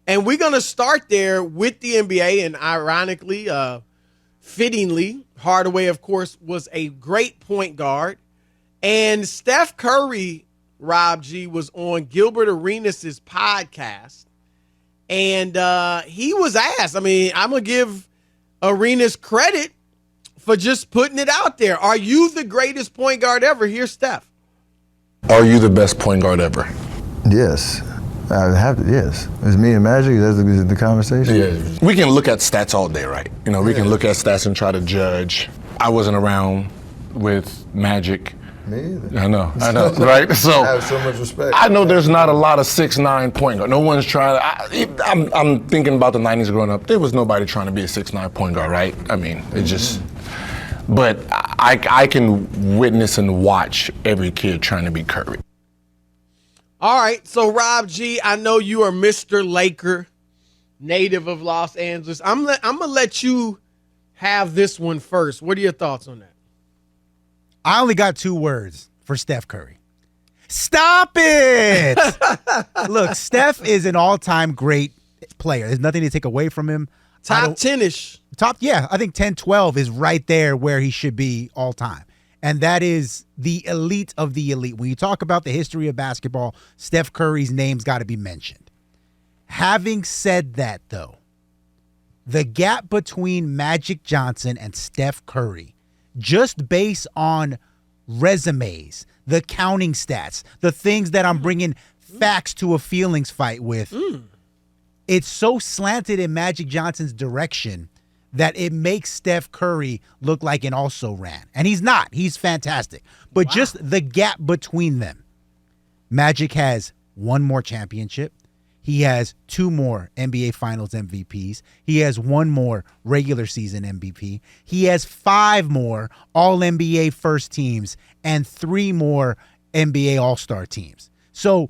And we're going to start there with the NBA. And ironically, fittingly, Hardaway, of course, was a great point guard. And Steph Curry, Rob G, was on Gilbert Arenas' podcast. And he was asked, I mean, I'm going to give Arenas credit for just putting it out there. Are you the greatest point guard ever? Here's Steph. Are you the best point guard ever? Yes. I have to, yes. It's me and Magic, that's the conversation? Yeah. We can look at stats all day, right? You know, we can look at stats and try to judge. I wasn't around with Magic. Me either. I know, right? So I have so much respect. I know there's not a lot of 6'9" point guard. No one's trying to, I'm thinking about the 90s growing up. There was nobody trying to be a 6'9" point guard, right? I mean, it just, but I can witness and watch every kid trying to be Curry. All right, so Rob G, I know you are Mr. Laker, native of Los Angeles. I'm gonna let you have this one first. What are your thoughts on that? I only got 2 words for Steph Curry. Stop it! Look, Steph is an all-time great player. There's nothing to take away from him. Top 10-ish. I think 10, 12 is right there where he should be all time. And that is the elite of the elite. When you talk about the history of basketball, Steph Curry's name's got to be mentioned. Having said that, though, the gap between Magic Johnson and Steph Curry, just based on resumes, the counting stats, the things that I'm bringing facts to a feelings fight with, it's so slanted in Magic Johnson's direction that it makes Steph Curry look like an also-ran. And he's not. He's fantastic. But just the gap between them. Magic has 1 more championship. He has 2 more NBA Finals MVPs. He has 1 more regular season MVP. He has 5 more All-NBA first teams and 3 more NBA All-Star teams. So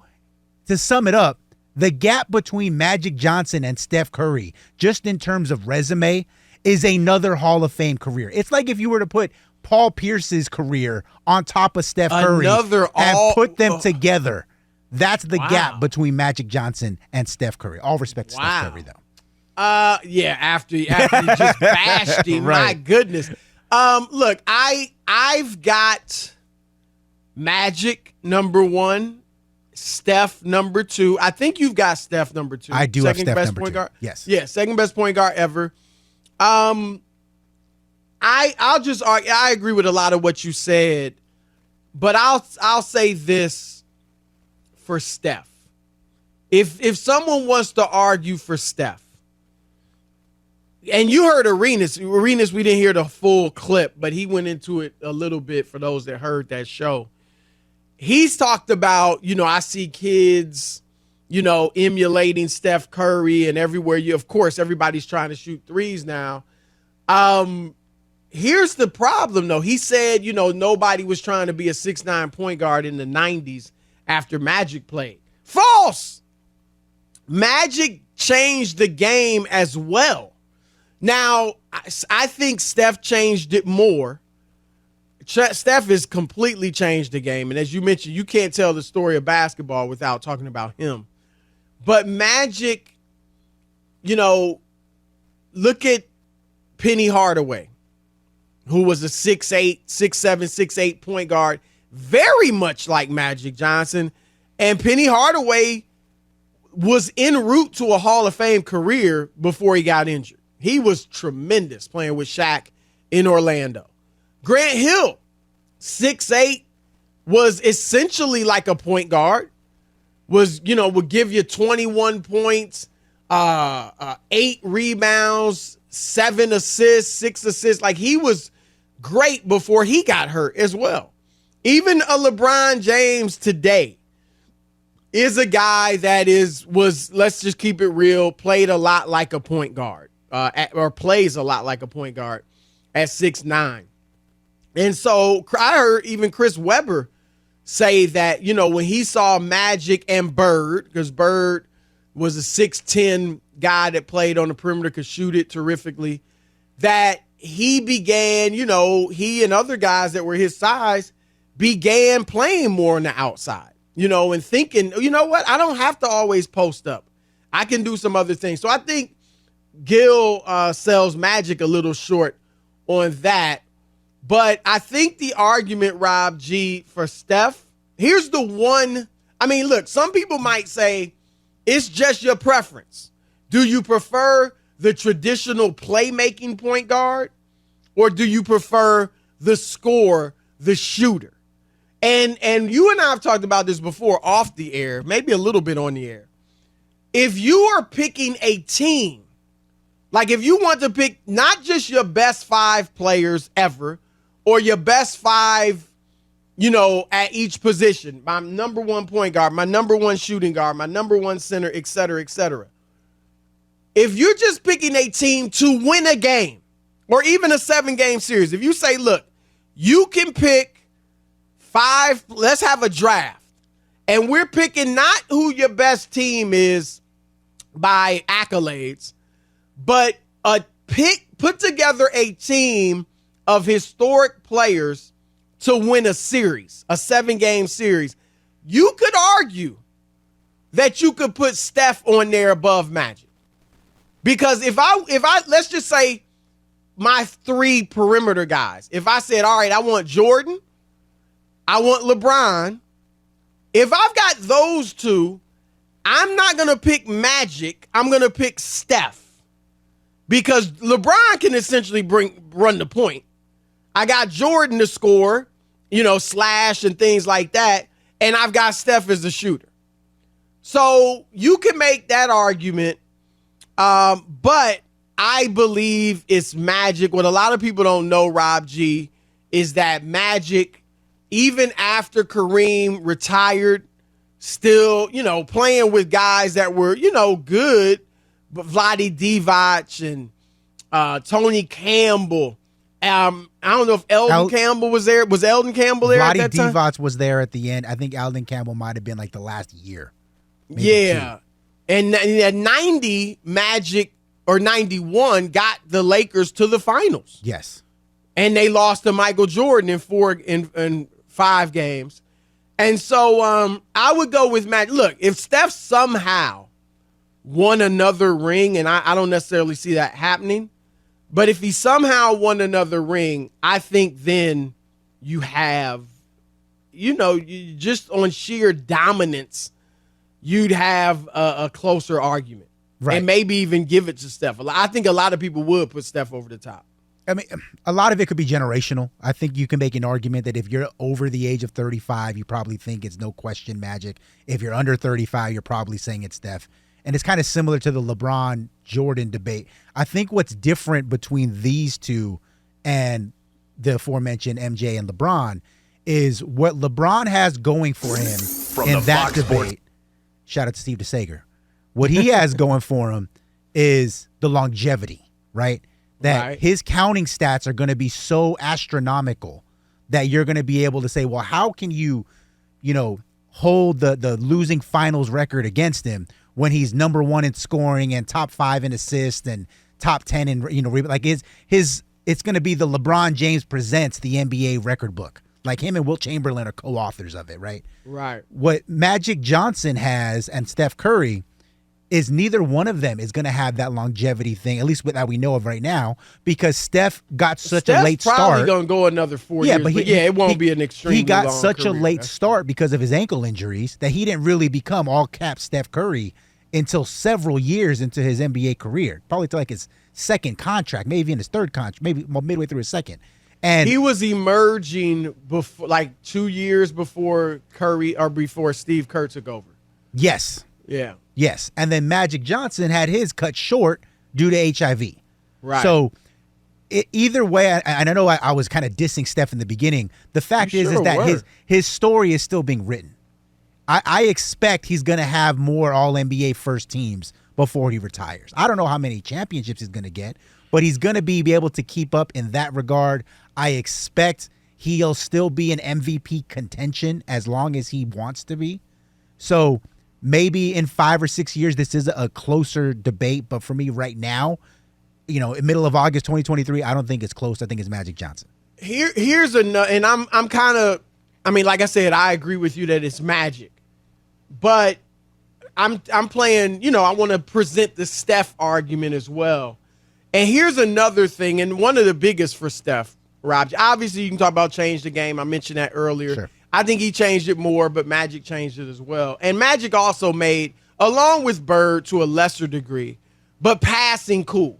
to sum it up, the gap between Magic Johnson and Steph Curry, just in terms of resume, is another Hall of Fame career. It's like if you were to put Paul Pierce's career on top of Steph Curry and put them together. That's the gap between Magic Johnson and Steph Curry. All respect to Steph Curry, though. Yeah, after you just bashed him, my goodness. Look, I've got Magic number 1, Steph number 2. I think you've got Steph number 2. I do have Steph best number point 2. Guard. Yes. Yeah, second best point guard ever. I'll just argue. I agree with a lot of what you said, but I'll say this for Steph. If someone wants to argue for Steph, and you heard Arenas, we didn't hear the full clip, but he went into it a little bit for those that heard that show. He's talked about, I see kids, emulating Steph Curry, and everywhere of course, everybody's trying to shoot threes now. Here's the problem, though. He said, nobody was trying to be a 6'9" point guard in the 90s after Magic played. False! Magic changed the game as well. Now, I think Steph changed it more. Steph has completely changed the game. And as you mentioned, you can't tell the story of basketball without talking about him. But Magic, look at Penny Hardaway, who was a 6'8", 6'7", 6'8" point guard, very much like Magic Johnson. And Penny Hardaway was en route to a Hall of Fame career before he got injured. He was tremendous playing with Shaq in Orlando. Grant Hill, 6'8", was essentially like a point guard, would give you 21 points, 8 rebounds, 7 assists, 6 assists. Like, he was great before he got hurt as well. Even a LeBron James today is a guy that was, let's just keep it real, played a lot like a point guard, or plays a lot like a point guard at 6'9". And so I heard even Chris Webber say that, when he saw Magic and Bird, because Bird was a 6'10" guy that played on the perimeter, could shoot it terrifically, that he began, he and other guys that were his size began playing more on the outside, and thinking, you know what, I don't have to always post up. I can do some other things. So I think Gil sells Magic a little short on that. But I think the argument, Rob G, for Steph, here's the one. I mean, look, some people might say it's just your preference. Do you prefer the traditional playmaking point guard, or do you prefer the scorer, the shooter? And you and I have talked about this before off the air, maybe a little bit on the air. If you are picking a team, like if you want to pick not just your best 5 players ever or your best 5, at each position, my number 1 point guard, my number 1 shooting guard, my number 1 center, et cetera, et cetera. If you're just picking a team to win a game or even a 7-game series, if you say, look, you can pick 5, let's have a draft, and we're picking not who your best team is by accolades, but put together a team of historic players to win a series, a 7-game series. You could argue that you could put Steph on there above Magic. Because if I let's just say my 3 perimeter guys, if I said, all right, I want Jordan, I want LeBron, if I've got those 2, I'm not going to pick Magic. I'm going to pick Steph because LeBron can essentially run the point. I got Jordan to score, slash and things like that, and I've got Steph as a shooter. So you can make that argument, but I believe it's Magic. What a lot of people don't know, Rob G, is that Magic, even after Kareem retired, still, playing with guys that were, good, but Vlade Divac and Tony Campbell. I don't know if Eldon Campbell was there. Was Eldon Campbell there at that time? Vlade Divac was there at the end. I think Eldon Campbell might have been like the last year. Yeah. 2. And in 90, Magic, or 91, got the Lakers to the finals. Yes. And they lost to Michael Jordan in 5 games. And so I would go with Magic. Look, if Steph somehow won another ring, and I don't necessarily see that happening, but if he somehow won another ring, I think then you have, you just on sheer dominance, you'd have a closer argument. Right. And maybe even give it to Steph. I think a lot of people would put Steph over the top. I mean, a lot of it could be generational. I think you can make an argument that if you're over the age of 35, you probably think it's no question Magic. If you're under 35, you're probably saying it's Steph. And it's kind of similar to the LeBron-Jordan debate. I think what's different between these two and the aforementioned MJ and LeBron is what LeBron has going for him in that debate. Shout out to Steve DeSager. What he has going for him is the longevity, right? That his counting stats are going to be so astronomical that you're going to be able to say, well, how can you, hold the losing finals record against him when he's number 1 in scoring and top 5 in assists and top 10 in, like it's going to be the LeBron James presents the NBA record book. Like him and Wilt Chamberlain are co-authors of it, right? Right. What Magic Johnson has and Steph Curry is neither one of them is going to have that longevity thing, at least that we know of right now, because Steph got such a late start. Steph's probably going to go another 4 years, but it won't be an extremely He got long such career. a late start because of his ankle injuries that he didn't really become all-cap Steph Curry until several years into his NBA career, probably to like his second contract, maybe in his third contract, maybe midway through his second. And he was emerging before, like 2 years before Curry or before Steve Kerr took over. Yes. Yeah. Yes. And then Magic Johnson had his cut short due to HIV. Right. So either way, and I know I was kind of dissing Steph in the beginning. The fact is that his story is still being written. I expect he's going to have more All-NBA first teams before he retires. I don't know how many championships he's going to get, but he's going to be able to keep up in that regard. I expect he'll still be an MVP contention as long as he wants to be. So maybe in 5 or 6 years, this is a closer debate. But for me right now, in the middle of August 2023, I don't think it's close. I think it's Magic Johnson. Here's another, and I'm kind of, like I said, I agree with you that it's Magic. But I'm playing, I want to present the Steph argument as well. And here's another thing, and one of the biggest for Steph, Rob. Obviously, you can talk about change the game. I mentioned that earlier. Sure. I think he changed it more, but Magic changed it as well. And Magic also made, along with Bird to a lesser degree, but passing cool.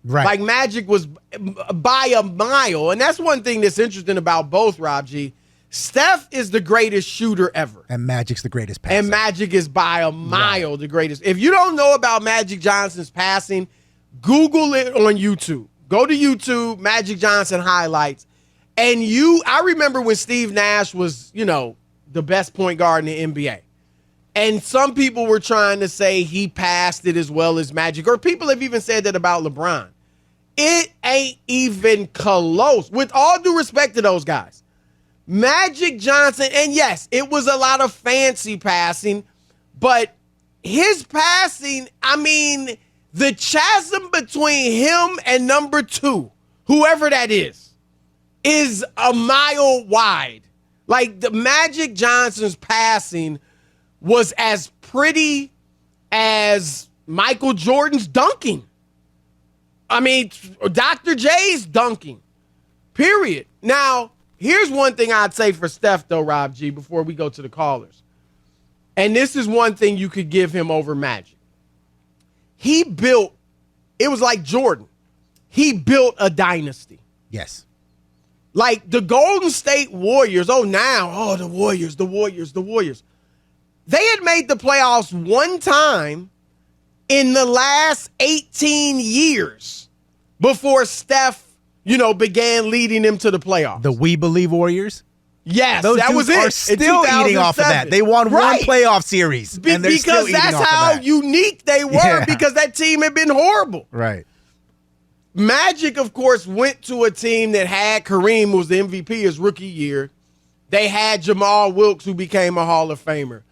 Right. Like Magic was by a mile. And that's one thing that's interesting about both, Rob G. Steph is the greatest shooter ever. And Magic's the greatest passer. And Magic is by a mile the greatest. If you don't know about Magic Johnson's passing, Google it on YouTube. Go to YouTube, Magic Johnson highlights. And I remember when Steve Nash was, the best point guard in the NBA. And some people were trying to say he passed it as well as Magic. Or people have even said that about LeBron. It ain't even close. With all due respect to those guys. Magic Johnson, and yes, it was a lot of fancy passing, but his passing, the chasm between him and number 2, whoever that is a mile wide. Like, the Magic Johnson's passing was as pretty as Michael Jordan's dunking. Dr. J's dunking, period. Now, here's one thing I'd say for Steph, though, Rob G, before we go to the callers. And this is one thing you could give him over Magic. It was like Jordan. He built a dynasty. Yes. Like the Golden State Warriors, the Warriors. They had made the playoffs one time in the last 18 years before Steph, began leading them to the playoffs. The We Believe Warriors? Yes, Those that was dudes it. are still eating off of that. They won one playoff series, and they're still because eating that's off of how that. unique they were, because that team had been horrible. Right. Magic, of course, went to a team that had Kareem, who was the MVP his rookie year. They had Jamal Wilkes, who became a Hall of Famer.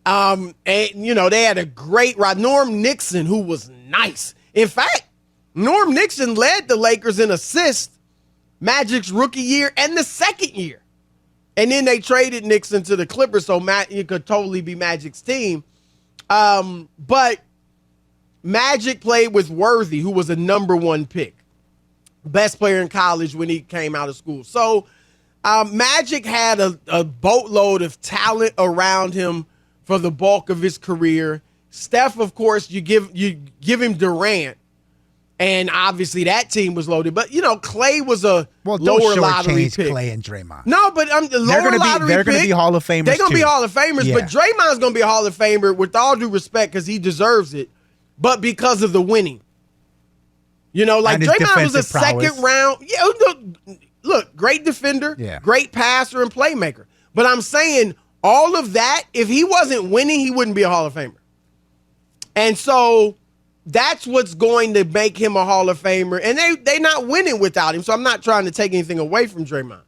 And, they had a great ride. Norm Nixon, who was nice. In fact, Norm Nixon led the Lakers in assists Magic's rookie year and the second year. And then they traded Nixon to the Clippers, so it could totally be Magic's team. But Magic played with Worthy, who was a number 1 pick. Best player in college when he came out of school. So Magic had a boatload of talent around him for the bulk of his career. Steph, of course, you give him Durant. And obviously that team was loaded. But, Clay was a lower lottery pick. Clay and Draymond. No, but they're going to be Hall of Famers. They're going to be Hall of Famers. Yeah. But Draymond's going to be a Hall of Famer with all due respect because he deserves it. But because of the winning. Draymond was a second round. Yeah, look, great defender, great passer and playmaker. But I'm saying all of that, if he wasn't winning, he wouldn't be a Hall of Famer. And so that's what's going to make him a Hall of Famer. And they're not winning without him, so I'm not trying to take anything away from Draymond.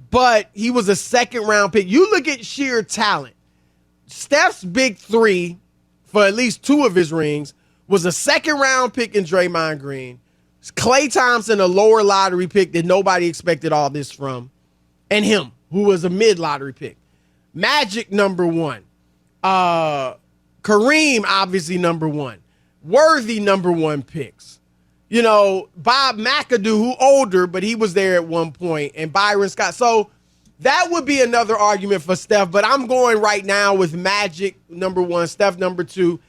But he was a second-round pick. You look at sheer talent. Steph's big 3 for at least 2 of his rings was a second-round pick in Draymond Green. Klay Thompson, a lower lottery pick that nobody expected all this from. And him, who was a mid-lottery pick. Magic, number 1. Kareem, obviously, number 1. Worthy, number 1 picks. Bob McAdoo, who older, but he was there at one point, and Byron Scott. So that would be another argument for Steph, but I'm going right now with Magic, number 1, Steph, number 2,